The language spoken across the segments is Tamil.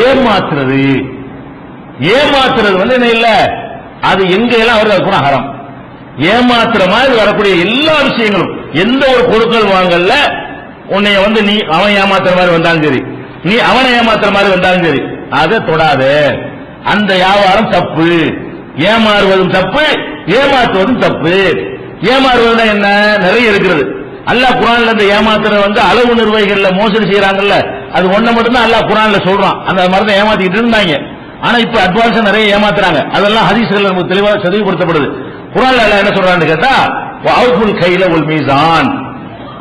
ஏமாத்துறது என்ன இல்ல, அது எங்க எல்லாம் வருது அது கூட ஹராம். ஏமாத்துற மாதிரி வரக்கூடிய எல்லா விஷயங்களும், எந்த ஒரு பொருட்கள் வாங்கல உன்னைய நீ அவன் ஏமாத்துற மாதிரி வந்தாலும் சரி, நீ அவனை ஏமாத்துற மாதிரி வந்தாலும் சரி, அதை தொடாத. அந்த வியாபாரம் தப்பு. ஏமாறுவதும் தப்பு, ஏமாற்றுவதும் தப்பு. ஏமாறுவது என்ன நிறைய இருக்கிறது. அல்லாஹ் குர்ஆன்ல இந்த ஏமாத்துற அளவு நிர்வாகிகள்ல மோசடி செய்யறாங்கல்ல, அது ஒண்ணு மட்டும் தான் அல்லாஹ் குர்ஆன்ல சொல்றான். அந்த மாதிரி தான் ஏமாத்திட்டு இருந்தாங்க. ஆனா இப்ப அட்வான்ஸா நிறைய ஏமாத்துறாங்க. அதெல்லாம் ஹதீஸ்கள் நமக்கு தெளிவாக தெளிவுபடுத்தப்படுது. குர்ஆன்ல அல்லாஹ் என்ன சொல்றான்னு கேட்டா, வஅஃபுல் கைல வல் மீசான்,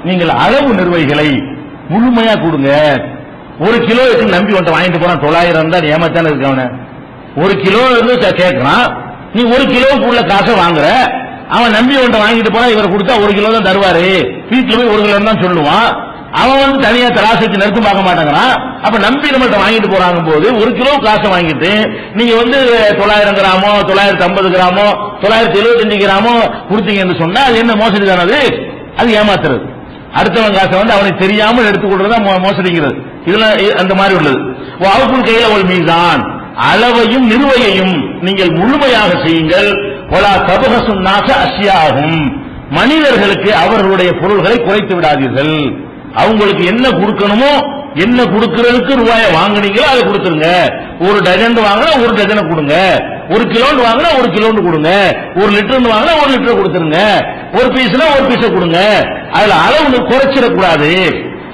நீங்கள் அளவு நிர்வாகிகளை முழுமையா கொடுங்க. ஒரு கிலோவுக்கு நம்பி வாங்கிட்டு போறான் 900 தான் ஏமாத்தானே இருக்கு. அவன ஒரு கிலோ கேட்கறான், நீ ஒரு கிலோவுக்கு உள்ள காசை வாங்குற, அவன் நம்பி வாங்கிட்டு போனா இவர் கொடுத்தா 1 கிலோ தான் தருவாரு, வீட்டுல போய் 1 கிலோ தான் சொல்லுவான். அவன் தனியா தராசு வச்சு நெருக்க பார்க்க மாட்டேங்கிறான். அப்ப நம்பி நம்மகிட்ட வாங்கிட்டு போறாங்க போது 1 கிலோ காசை வாங்கிட்டு நீங்க 900 கிராமோ 950 கிராமோ 975 கிராமோ கொடுத்தீங்கன்னு சொன்னா அது என்ன மோசடி தானே? அது ஏமாத்துறது. அடுத்தவன் காசை அவனுக்கு தெரியாமல் எடுத்துக் கொள்றதா மோசடிங்கிறது. இதெல்லாம் அந்த மாதிரி உள்ளது. வஅஃபுல் கைல வல் மீசான், அளவையும் நிர்வையையும் நீங்கள் முழுமையாக செய்யுங்கள். வலா தபகசுன் நாஸ அஷ்யாஹும், மனிதர்களுக்கு அவர்களுடைய பொருள்களை குறைத்து விடாதீர்கள். அவங்களுக்கு என்ன கொடுக்கணுமோ, என்ன கொடுக்கிறதுக்கு ரூபாயை வாங்குனீங்களோ அதை கொடுத்துருங்க. 1 டஜன் வாங்கினா 1 டஜனை கொடுங்க, 1 கிலோ வாங்கினா 1 கிலோ கொடுங்க, 1 லிட்டர் வாங்கினா 1 லிட்டர் கொடுத்துருங்க, 1 பீஸ்னா 1 பீஸ கொடுங்க. அதுல அளவு குறைச்சிடக்கூடாது.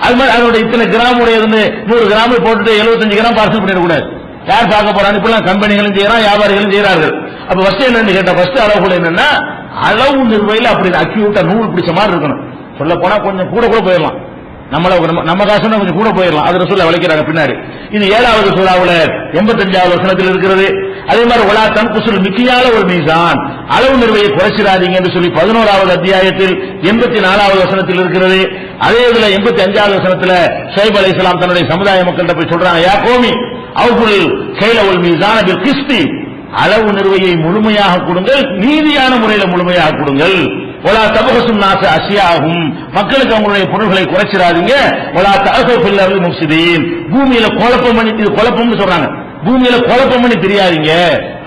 அது மாதிரி அதோட இத்தனை கிராம் உடையது 100 கிராம் போட்டுட்டு 75 கிராம் பார்சல் பண்ணிடக்கூடாது. யார் பார்க்க போறாங்க? இப்பெல்லாம் கம்பெனிகளும் செய்யறாங்க, வியாபாரிகளும் செய்யறார்கள். அப்ப ஃபர்ஸ்ட் என்னன்னு கேட்டா, ஃபர்ஸ்ட் அளவுகள் என்னன்னா, அளவு நிர்வையில் அப்படி அக்யூட்டா நூல் பிடிச்ச மாதிரி இருக்கணும். சொல்ல போனா கொஞ்சம் கூட போயிடலாம், நம்ம காசுனா கொஞ்சம் கூட போயிடலாம். அது ரசூலுல்லாஹ் விளக்கிறாங்க பின்னாடி. இது 7வது சூராவுல 85வது வசனத்தில் இருக்கிறது. அதே மாதிரி வலா தன்குசுல் மிக்கியால ஒரு மீசான், அளவு நிர்வையை குறைச்சிடாதீங்க என்று சொல்லி 11வது அத்தியாயத்தில் 84வது வசனத்தில் இருக்கிறது. அதே இதுல 85வது வசனத்துல ஷுஐப் அலைஹிஸ்ஸலாம் தன்னுடைய சமுதாய மக்கள்கிட்ட போய் சொல்றாங்க, யா கோமி அவுஃபுல் கைல வல் மீசான பில் கிஸ்தி, அளவு நிர்வையை முழுமையாக கொடுங்கள், நீதியான முறையில் முழுமையாக கொடுங்கள். வலா தபகசுன் நாஸ அஷ்யாஹும், மக்களுக்கு அவங்களுடைய பொருள்களை குறைச்சிடாதீங்க. வலா தஅஸு ஃபில் அர்தி முஃப்ஸிதீன், பூமியில குழப்பம் பண்ணி, இது குழப்பம்னு சொல்றாங்க, பூமியில குழப்பம் பண்ணி தெரியாதீங்க.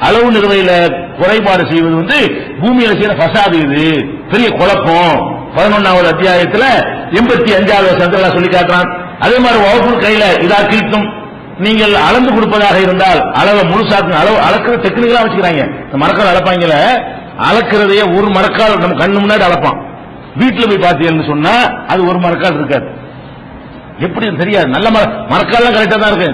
அளவு நிர்வையில குறைபாடு செய்வது பூமியில செய்யற ஃபசாது, இது பெரிய குழப்பம். 11வது அத்தியாயத்துல 85வது வசனத்துல சொல்லி காட்டுறான். அதே மாதிரி வஅஃபுல் கைல இதா கில்தும், நீங்கள் அளந்து கொடுப்பதாக இருந்தால் அளவை முழுசாக்கு, அளவு அளக்கிற டெக்னிக்கலா வச்சுக்கிறாங்க. மரக்கால் அளப்பாங்கல, அளக்கிறதையே 1 மரக்கால் நம்ம கண்ணு முன்னாடி அளப்பான். வீட்டுல போய் பார்த்தீங்கன்னு சொன்னா அது 1 மரக்கால் இருக்காது. எப்படி தெரியாது. நல்ல மரக்கால்லாம் கரெக்டா தான் இருக்கு.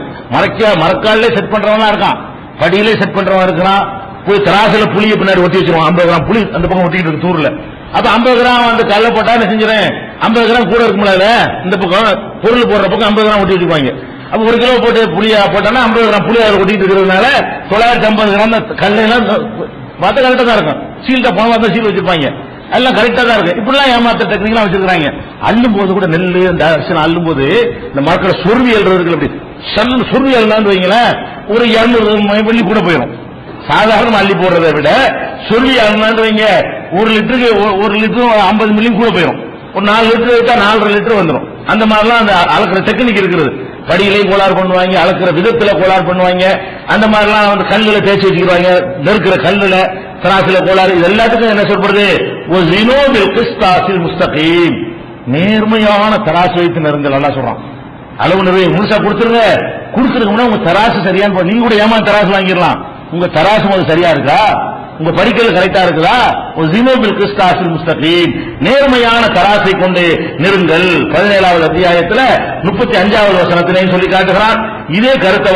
மரக்காலே செட் பண்றவனா இருக்கான், படியிலே செட் பண்றவன் இருக்கிறான். போய் தராசுல புளியை பின்னாடி ஒட்டி வச்சிருவான். 50 கிராம் புளி அந்த பக்கம் ஒட்டிட்டு இருக்கு தூர்ல. அப்ப 50 கிராம் கல்ல போட்டா என்ன செஞ்சிடறேன், 50 கிராம் கூட இருக்கும்ல, இந்த பக்கம் பொருள் போடுற பக்கம் 50 கிராம் ஒட்டி வச்சிருப்பாங்க. அப்ப 1 கிலோ போட்டு புளியா போட்டானா 50 கிராம் புளி அதில் ஒட்டிட்டு இருக்கிறதுனால 950 கிராம் கல்லையெல்லாம் பார்த்தா கரெக்டா தான் இருக்கும். சீல்ட போன சீல் வச்சிருப்பாங்க, எல்லாம் கரெக்டா தான் இருக்கு. இப்படிலாம் ஏமாத்த டெக்னிக்கெல்லாம் வச்சிருக்காங்க. அள்ளும் போது கூட நெல்லு இந்த அல்லும் போது இந்த மரக்கடை சொருவி எழுறதுக்கு அப்படி சொருவி எழுதான்னு வைங்களேன், ஒரு 200 மில்லி கூட போயிடும். சாதாரண அள்ளி போடுறதை விட சொருவி எழுதான்னு வைங்க, 1 லிட்டருக்கு 1 லிட்டரும் 50 மில்லியும் கூட போயிடும். ஒரு 4 லிட்டர் வைத்தா 4.5 லிட்டர் வந்துடும். அந்த மாதிரிலாம் அந்த அளக்கிற டெக்னிக் இருக்கிறது. படியிலையும் கோளாறு பண்ணுவாங்க, அளக்கிற விதத்துல கோளாறு பண்ணுவாங்க. அந்த மாதிரிலாம் கல்லுல தேய்ச்சி வச்சுக்கிறாங்க, நெருக்கிற கல்லுல தராசுல கோளாறு. இது எல்லாத்துக்கும் என்ன சொல்றது, ஒரு ஜினோபில் கிஸ்தாசில் முஸ்தகீம், நேர்மையான தராசு வைத்து நெருங்கல். நல்லா சொல்றான். அளவு நிறைய முழுசா கொடுத்துருங்க. கொடுத்துருக்கோம்னா உங்க தராசு சரியான, நீங்க கூட ஏமா தராசு வாங்கிடலாம். உங்க தராசு உங்களுக்கு சரியா இருக்கா, உங்க படிக்கல் கரெக்டா இருக்குதா, ஒரு ஜினோபில் கிஸ்தாசில் முஸ்தகீம், நேர்மையான தராசை கொண்டு நெருங்கல். 17வது அத்தியாயத்துல 35வது வசனத்திலையும் சொல்லி காட்டுகிறான். இதே கருத்தை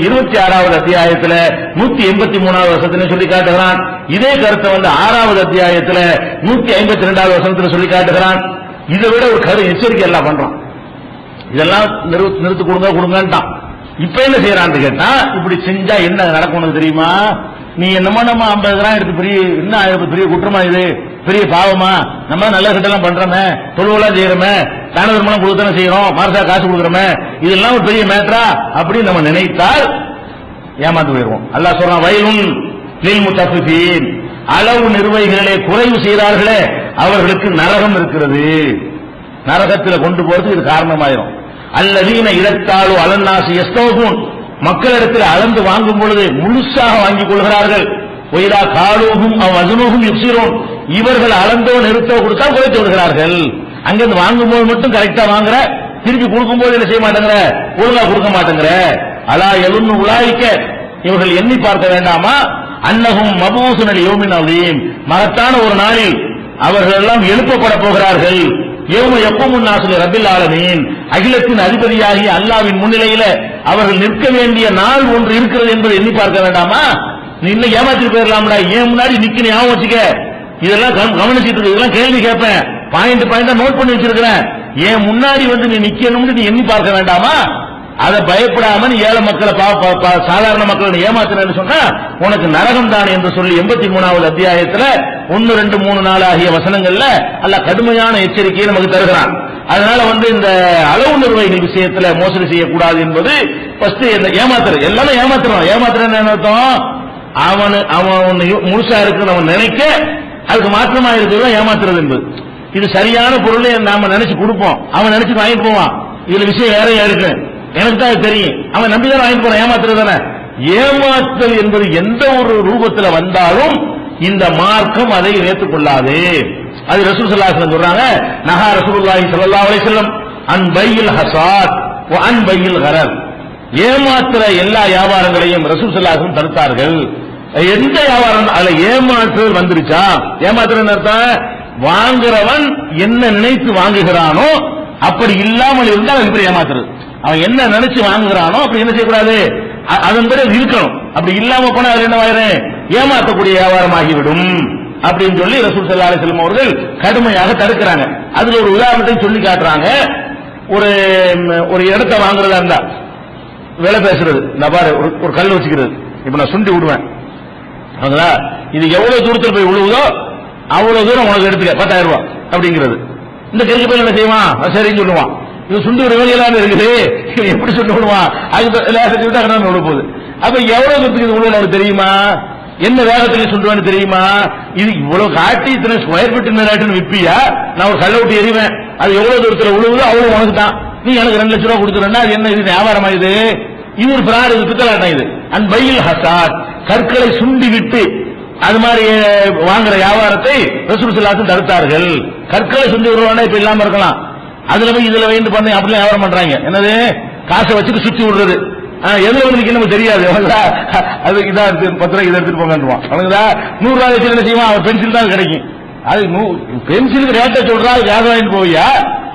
26வது அத்தியாயத்துல 183வது வசனத்திலையும் சொல்லி காட்டுகிறான். இதே கருத்தை 6வது அத்தியாயத்துல 152வது வசனத்துல சொல்லி காட்டுகிறான். இதை விட ஒரு கரு எச்சரிக்கை எல்லாம் பண்றான். இதெல்லாம் நிறுத்து கொடுங்கன்ட்டான். இப்ப என்ன செய்யறான்னு கேட்டா, இப்படி செஞ்சா என்ன நடக்கும் தெரியுமா, நீ என்னமோ நம்ம 50 கிராம் எடுத்து பெரிய என்ன பெரிய குற்றமா, இது பெரிய பாவமா, நம்ம நல்ல கிட்டலாம் பண்றோமே, தொழுவெல்லாம் செய்யறோமே, தான தர்மம் கொடுத்தானே செய்யறோம், மாசா காசு கொடுக்குறோமே, இதெல்லாம் ஒரு பெரிய மேட்டரா அப்படின்னு நம்ம நினைத்தால் ஏமாந்து போயிடுவோம். அல்லாஹ் சொல்றான், வயலுன் லில் முத்தஃபிஃபீன், அளவு நிர்வாகிகளே குறைவு செய்கிறார்களே அவர்களுக்கு நரகம் இருக்கிறது. நரகத்தில் கொண்டு போறதுக்கு இது காரணமாயிரும். அல்லதீன இலத்தாலு அலன்னாசி யஸ்தௌபூன், மக்களிடத்தில் அளந்து வாங்கும் பொழுது முழுசாக வாங்கிக் கொள்கிறார்கள். ஒய்தா காலூகும் வசனூகும் யுக்சிரோன், இவர்கள் அளந்தோ நிறுத்தோ கொடுத்தா குறைத்து விடுகிறார்கள். அங்கிருந்து வாங்கும்போது மட்டும் கரெக்டா வாங்குற, திருப்பி கொடுக்கும் போது என்ன செய்ய மாட்டேங்கிற, ஒழுங்கா கொடுக்க மாட்டேங்கிற. அலா எழுன்னு உலாய்க்க, இவர்கள் எண்ணி பார்க்க வேண்டாமா, அன்னகும் மபூசுனல் யௌமின் அலீம், மகத்தான ஒரு நாளில் அவர்கள் எல்லாம் எழுப்பப்பட போகிறார்கள். யௌம யக்கூமுன் நாஸு ரப்பில் ஆலமீன், அகிலத்தின் அதிபதியாகிய அல்லாஹ்வின் முன்னிலையில அவர்கள் நிற்க வேண்டிய நாள் ஒன்று இருக்கிறது என்பதை எண்ணி பார்க்க வேண்டாமா? நீ இன்னும் ஏமாத்தி போயிடலாம்டா, ஏன் முன்னாடி நிக்க ஞாபகம் வச்சுக்க, இதெல்லாம் கவனிச்சுட்டு இருக்கு, இதெல்லாம் கேள்வி கேட்பேன், பாயிண்டா நோட் பண்ணி வச்சிருக்கிறேன், ஏன் முன்னாடி வந்து நீ நிக்கணும்னு நீ எண்ணி பார்க்க வேண்டாமா? அதை பயப்படாம நீ ஏழை மக்களை சாதாரண மக்களை ஏமாத்தினு சொன்னா உனக்கு நரகம் தான் என்று சொல்லி 83வது அத்தியாயத்துல 1, 2, 3, 4 ஆகிய வசனங்கள்ல அல்ல கடுமையான எச்சரிக்கையை நமக்கு தருகிறான். அதனால இந்த அளவு நிர்வாகிகள் விஷயத்துல மோசடி செய்யக்கூடாது என்பது ஃபர்ஸ்ட். ஏமாத்துறது எல்லாமே ஏமாத்துறேன்னு என்ன அர்த்தம்? அவன் முழுசா இருக்குன்னு அவன் நினைக்க அதுக்கு மாற்றமா இருக்கிறது ஏமாத்துறது என்பது. இது சரியான பொருளை நாம நினைச்சு கொடுப்போம், அவன் நினைச்சு வாங்கிட்டு போவான், இதுல விஷயம் வேறையா இருக்கு, எனக்கு தான் தெரியும், அவன் நம்பிதான் வாங்கிட்டு போறான். ஏமாத்துறது தானே. ஏமாத்தல் என்பது எந்த ஒரு ரூபத்தில் வந்தாலும் இந்த மார்க்கம் அதை ஏற்றுக்கொள்ளாது. அது ரசூல் ஸல்லல்லாஹு அலைஹி வஸல்லம் சொல்றாங்க, நஹா ரசூலுல்லாஹி ஸல்லல்லாஹு அலைஹி வஸல்லம் அன் பையில் ஹஸாத் வ அன் பையில் கரர். ஏமாத்துற எல்லா வியாபாரங்களையும் ரசூல் ஸல்லல்லாஹு அலைஹி வஸல்லம் தடுத்தார்கள். எந்த வியாபாரம் அதுல ஏமாற்றுதல் வந்துருச்சா, ஏமாத்துறது அர்த்தம் வாங்குறவன் என்ன நினைத்து வாங்குகிறானோ அப்படி இல்லாமல் இருந்தால் அது எப்படி ஏமாத்துறது. அவன் என்ன நினைச்சு வாங்குகிறானோ அப்படி என்ன செய்யக்கூடாது, அதன் பிறகு இருக்கணும். அப்படி இல்லாம போனா அது என்னவாயிரு, ஏமாற்றக்கூடிய வியாபாரம் ஆகிவிடும் அப்படின்னு சொல்லி ரசூல் ஸல்லல்லாஹு அலைஹி வஸல்லம் அவர்கள் கடுமையாக தடுக்கிறாங்க. அதுல ஒரு உதாரணத்தை சொல்லி காட்டுறாங்க. ஒரு இடத்தை வாங்குறதா இருந்தா வேலை பேசுறது, இந்த பாரு ஒரு கல் வச்சுக்கிறது, இப்ப நான் சுண்டி விடுவேன், இது எவ்வளவு தூரத்தில் போய் விழுவுதோ அவ்வளவு தூரம் உனக்கு எடுத்துக்க 10,000 ரூபாய் அப்படிங்கிறது. இந்த கிழக்கு போய் என்ன செய்வான், சரின்னு சொல்லுவான். இது சுண்டி ஒரு வேலையெல்லாம் இருக்குது, எப்படி சுண்டி விடுவான், அது விட போகுது. அப்ப எவ்வளவு தூரத்துக்கு விழுவணும் தெரியுமா, என்ன வேகத்துல சுண்டுவான்னு தெரியுமா, இது இவ்வளவு காட்டி இத்தனை ஸ்கொயர் ஃபீட் நேராட்டுன்னு விப்பியா, நான் ஒரு கல்லை விட்டு எறிவேன், அது எவ்வளவு தூரத்தில் விழுவுதோ அவ்வளவு உனக்கு தான், நீ எனக்கு 2 லட்சம் ரூபாய் கொடுத்துறா, அது என்ன இது வியாபாரமா, இது ஒரு பிராடு, இது பித்தலாட்டம். இது அன் பையில் ஹஸாத், கற்களை சுண்டி விட்டு அது மாதிரி வாங்குற வியாபாரத்தை ரசூல் ஸல்லல்லாஹு அலைஹி வஸல்லம் தடுத்தார்கள். கற்களை சுண்டி விடுவானா இப்ப இல்லாம இருக்கலாம், அதுல போய் இதுல வைந்து பண்ணி அப்படிலாம் வியாபாரம் பண்றாங்க. என்னது, காசை வச்சுட்டு சுத்தி விடுறது, எதுல வந்து நமக்கு தெரியாது, அது இதா எடுத்து 10 ரூபாய் இதை எடுத்துட்டு போங்கன்றான். அவனுக்குதா 100 ரூபாய் வச்சு என்ன செய்வான், அவன் பென்சில் தான் கிடைக்கும். அது பென்சிலுக்கு ரேட்டை சொல்றா, வேக வாங்கிட்டு போவியா,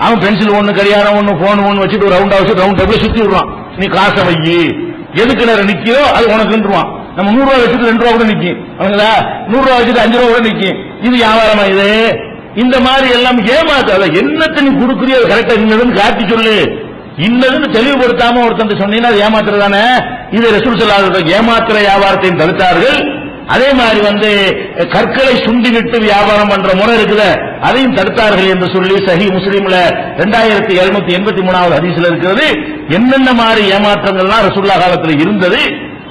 அவன் பென்சில் ஒண்ணு, கடிகாரம் ஒண்ணு, போன் ஒண்ணு வச்சுட்டு ஒரு ரவுண்ட் டேபிள் சுத்தி விடுறான். நீ காசை வை, எதுக்கு நேரம் நிக்கிறோ அது உனக்குன்றான். நம்ம 100 ரூபாய் வச்சுட்டு 2 ரூபா கூட நிக்கும், அவங்களா 100 ரூபாய் வச்சுட்டு 5 ரூபா கூட நிக்கும். இது வியாபாரமா இது? இந்த மாதிரி எல்லாம் ஏமாத்த, என்னத்தை நீ கொடுக்குறியோ கரெக்டா இன்னதுன்னு காட்டி சொல்லு, இன்னதுன்னு தெளிவுபடுத்தாம ஒருத்தன் சொன்னீங்கன்னா அது ஏமாத்துறதானே. இது ரசூல் ஸல்லல்லாஹு அலைஹி வஸல்லம் ஏமாத்துற வியாபாரத்தையும் தடுத்தார்கள். அதே மாதிரி கற்களை சுண்டிவிட்டு வியாபாரம் பண்ற முறை இருக்குது, அதையும் தடுத்தார்கள் என்று சொல்லி சஹீஹ் முஸ்லிம்ல 2783வது ஹதீஸ்ல இருக்கிறது. என்னென்ன மாதிரி ஏமாற்றங்கள்லாம் ரசூலுல்லாஹ் காலத்தில் இருந்தது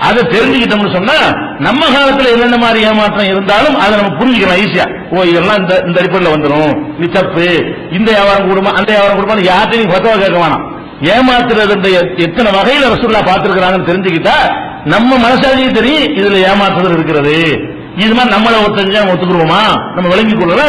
அதை தெரிஞ்சுக்கிட்டோம்னு சொன்னா நம்ம காலத்துல என்னென்ன மாதிரி ஏமாற்றம் இருந்தாலும் அதை நம்ம புரிஞ்சுக்கலாம் ஈஸியா. ஓ, இதெல்லாம் இந்த அடிப்படையில் வந்துடும், இது தப்பு, இந்த வியாபாரம் கூடுமா அந்த வியாபாரம் கூடுமா, யார்ட்டையும் பத்தவா கேட்க வேணாம். ஏமாத்துறது எத்தனை வகையில ரசூலுல்லாஹ் பார்த்திருக்கிறாங்கன்னு தெரிஞ்சுக்கிட்டா நம்ம மனசாட்சிக்கு தெரியும் இதுல ஏமாற்றுதல் இருக்கிறது. இது மாதிரி நம்மளை ஒத்துக்குருவோமா, நம்ம விளங்கிக் கொள்ளலாம்.